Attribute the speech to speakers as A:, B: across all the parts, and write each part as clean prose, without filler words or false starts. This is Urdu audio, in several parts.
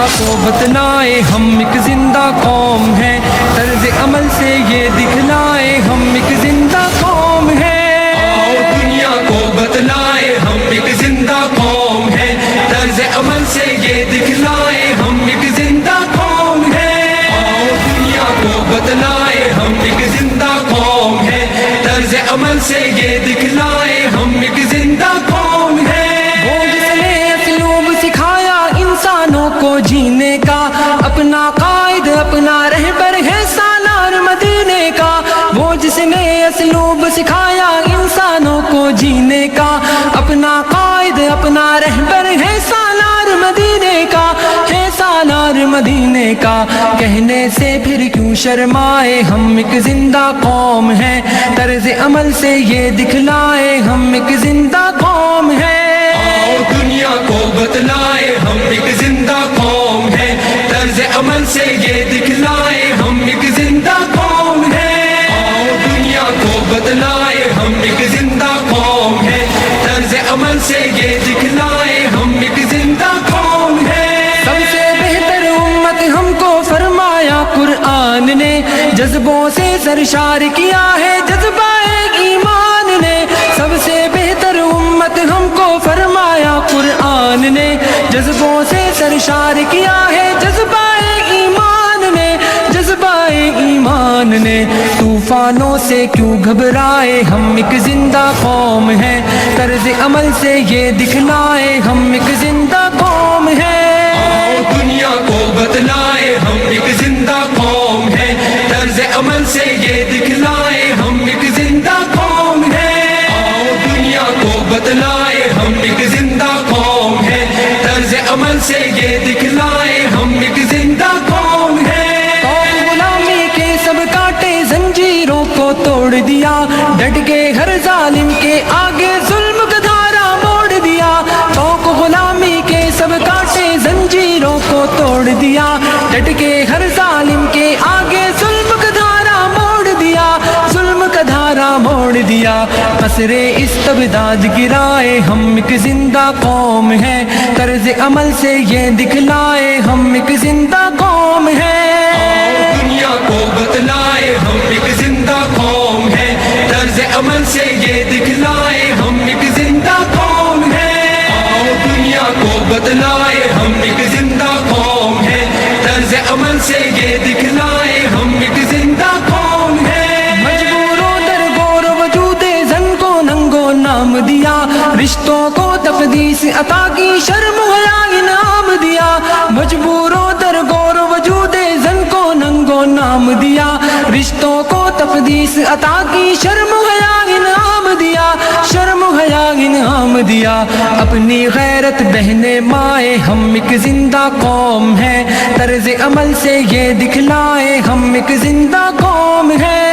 A: کو بتلائے ہم ایک زندہ قوم ہیں، طرز عمل سے یہ دکھلائے ہم ایک زندہ قوم ہیں۔
B: آؤ دنیا کو بتلائے ہم ایک زندہ قوم ہیں، طرز عمل سے یہ دکھلائے ہم ایک زندہ قوم ہیں۔ آؤ دنیا کو بتلائے ہم ایک زندہ قوم ہیں، طرز عمل سے یہ دکھلائے ہم ایک زندہ قوم ہیں۔
A: وہ جس نے اسلوب سکھایا انسانوں کو جینے کا، اپنا قائد اپنا رہبر ہے سالار مدینے کا۔ وہ جس نے اسلوب سکھایا انسانوں کو جینے کا، اپنا قائد اپنا رہبر ہے سالار مدینے کا، ہے سالار مدینے کا۔ کہنے سے پھر کیوں شرمائے ہم ایک زندہ قوم ہیں، طرز عمل سے یہ دکھلائے ہم ایک زندہ قوم ہیں۔
B: آؤ دنیا کو بتلائے ہم ایک زندہ قوم ہیں، طرز عمل سے یہ دکھلائے ہم ایک زندہ قوم ہیں۔ آؤ دنیا کو بتلائے ہم ایک زندہ قوم ہیں، طرز عمل سے یہ دکھلائے ہم ایک زندہ قوم ہیں۔
A: سب سے بہتر امت ہم کو فرمایا قرآن نے، جذبوں سے سرشار کیا ہے جذبہ ایمان نے۔ سب سے بہتر امت ہم کو فرمایا قرآن نے، جذبوں سے سرشار کیا ہے جذبہ ایمان نے، جذبہ ایمان نے۔ طوفانوں سے کیوں گھبرائے ہم ایک زندہ قوم ہیں، طرز عمل سے یہ دکھلائے ہم ایک زندہ قوم ہیں۔
B: آؤ دنیا کو بتلائے ہم ایک زندہ قوم ہیں، طرز عمل سے یہ دکھلائے ہم ایک زندہ قوم ہیں۔ آؤ دنیا کو بتلائے ہم ایک زندہ قوم ہیں، طرز عمل سے یہ دکھلائے ہم ایک زندہ قوم ہیں۔
A: غلامی کے سب کانٹے زنجیروں کو توڑ دیا، ڈٹ کے ہر ظالم کے آگے ظلم کا دھارا موڑ دیا۔ توق غلامی کے سب کانٹے زنجیروں کو توڑ دیا، ڈٹ کے ہر ظالم کے آگے ظلم کا دھارا موڑ دیا، ظلم کا دھارا موڑ دیا۔ قصر استبداد گرائے ہم ایک زندہ قوم ہیں، طرز عمل سے یہ دکھلائے ہم ایک زندہ قوم ہیں۔
B: آؤ دنیا کو بتلائے ہم ایک زندہ قوم ہیں، طرز عمل سے یہ دکھلائے ہم ایک زندہ قوم ہیں۔ آؤ دنیا کو بتلائے ہم ایک زندہ قوم ہیں، طرز عمل سے یہ دکھلائے ہم ایک زندہ قوم ہیں۔
A: مجبوروں در غور وجود زن کو ننگو نام دیا، رشتوں کو تقدیس عطا کی شرم حیا انعام دیا۔ مجبوروں در غور وجود زن کو ننگو نام دیا، رشتوں کو تقدیس عطا کی شرم حیا انعام دیا، شرم حیا انعام دیا۔ اپنی غیرت بہنے مائے ہم ایک زندہ قوم ہیں، طرز عمل سے یہ دکھلائے ہم ایک زندہ قوم ہیں۔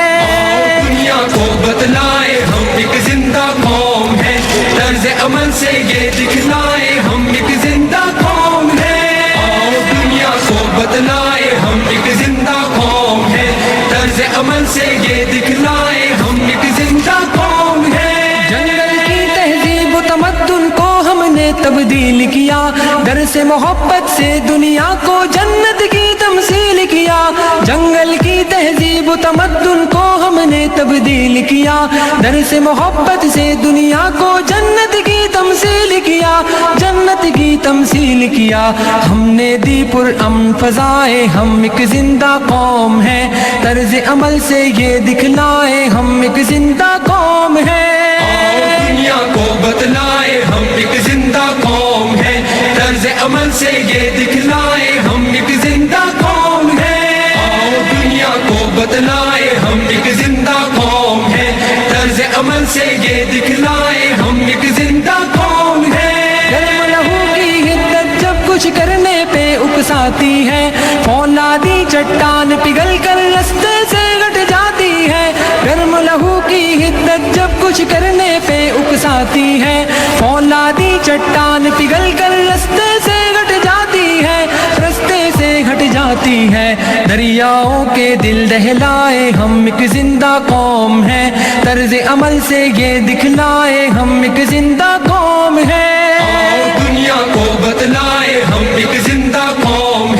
B: آؤ دنیا کو بتلائے ہم ایک زندہ قوم ہیں، طرز عمل سے یہ دکھلائے ہم ایک زندہ قوم ہیں۔ آؤ دنیا کو بتلائے ہم ایک زندہ قوم ہیں، طرز عمل سے یہ دکھلائے ہم ایک زندہ قوم ہیں۔
A: جنگل کی تہذیب و تمدن کو ہم نے تبدیل کیا، در سے محبت سے دنیا کو جنت کی تمثیل کیا۔ جنگل کی تہذیب و تمدن کو ہم نے تبدیل کیا، در سے محبت سے دنیا کو جنت کی تمثیل کیا، جنت کی تمثیل کیا۔ ہم نے دی پر امن فضائے ہم ایک زندہ قوم ہیں، طرز عمل سے یہ دکھلائے ہم ایک زندہ قوم ہیں۔
B: آؤ دنیا کو بتلائے ہم ایک زندہ قوم ہیں، طرز عمل سے یہ دکھلائے ہم ایک زندہ قوم ہیں۔ آؤ دنیا کو بتلائے ہم ایک زندہ قوم ہیں، طرز عمل سے یہ دکھلائے ہم ایک زندہ قوم ہیں۔
A: گرم لہو کی حدت جب کچھ کرنے پہ اکساتی ہے، فولادی چٹان پگھل کر رستے سے گٹ جاتی ہے۔ گرم لہو کی حدت جب کچھ کرنے پہ اکساتی ہے، فولادی چٹان پگھل کر رستے سے گٹ جاتی ہے، رستے سے ہٹ جاتی ہے۔ دریاؤں کے دل دہلائے ہم ایک زندہ قوم ہیں، طرز عمل سے یہ دکھلائے ہم ایک زندہ قوم ہیں۔
B: آؤ دنیا کو بتلائے ہم ایک زندہ قوم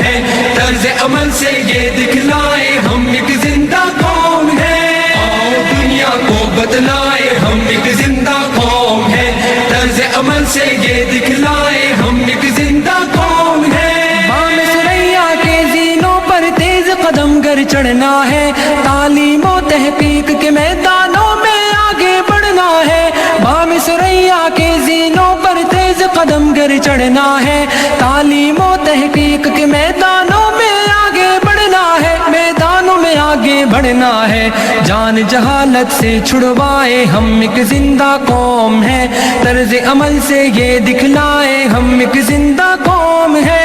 B: عمل سے یہ دکھلائے ہم ایک زندہ قوم ہیں آؤ دنیا کو بتلائے ہم ایک زندہ قوم ہیں طرز عمل سے یہ دکھلائے ہم ایک زندہ قوم ہیں
A: بام سریا کے زینوں پر تیز قدم گر چڑھنا ہے تعلیم و تحقیق کے میدانوں میں آگے بڑھنا ہے بام سریا کے زینوں پر تیز قدم گر چڑھنا ہے تعلیم و تحقیق کے میدانوں میں آگے بڑھنا ہے میدانوں میں آگے بڑھنا ہے جان جہالت سے چھڑوائے ہم ایک زندہ قوم ہے طرز عمل سے یہ دکھلائے ہم ایک زندہ قوم ہے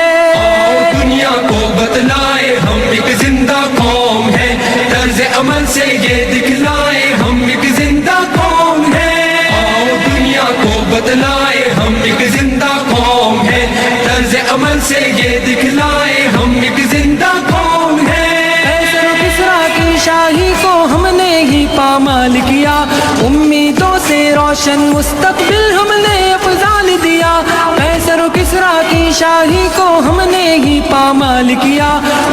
B: آؤ دنیا کو بتلائے ہم ایک زندہ قوم ہیں طرز عمل سے یہ دکھلائے ہم ایک زندہ قوم ہیں آؤ دنیا کو بتلائے ہم ایک زندہ قوم ہیں طرز عمل سے یہ دکھلائے ہم ایک زندہ قوم ہیں
A: قیصر و کسریٰ کی شاہی کو ہم نے ہی پامال کیا امیدوں سے روشن مستقبل ہم نے افضال دیا قیصر و کسریٰ کی شاہی کو ہم نے ہی پامال کیا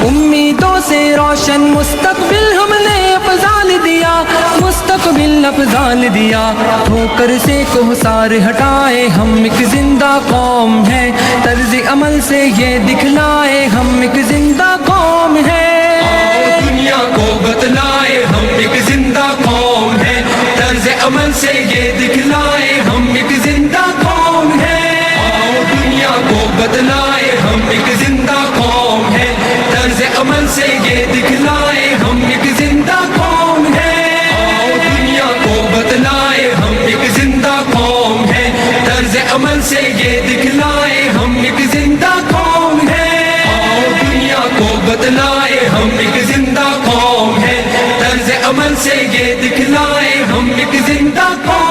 A: امیدوں سے روشن مستقبل ہم نے افضال دیا مستقبل افضال دیا ٹھوکر سے کوہسار ہٹائے ہم ایک زندہ قوم ہے طرز عمل سے یہ دکھلائے ہم ایک زندہ قوم ہے
B: آؤ دنیا کو بتلائے ہم ایک زندہ قوم ہیں طرز عمل سے یہ دکھلائے ہم ایک زندہ قوم ہیں آؤ دنیا کو بتلائے ہم ایک زندہ قوم ہیں طرز عمل سے یہ دکھلائے ہم ایک زندہ قوم ہیں آؤ دنیا کو بتلائے ہم ایک زندہ قوم ہیں طرز عمل سے یہ دکھلائے ہم ایک زندہ قوم ہیں آؤ دنیا کو بتلائے ہم ایک زندہ قوم ہیں طرز عمل سے یہ دکھلائے ہم ایک زندہ قوم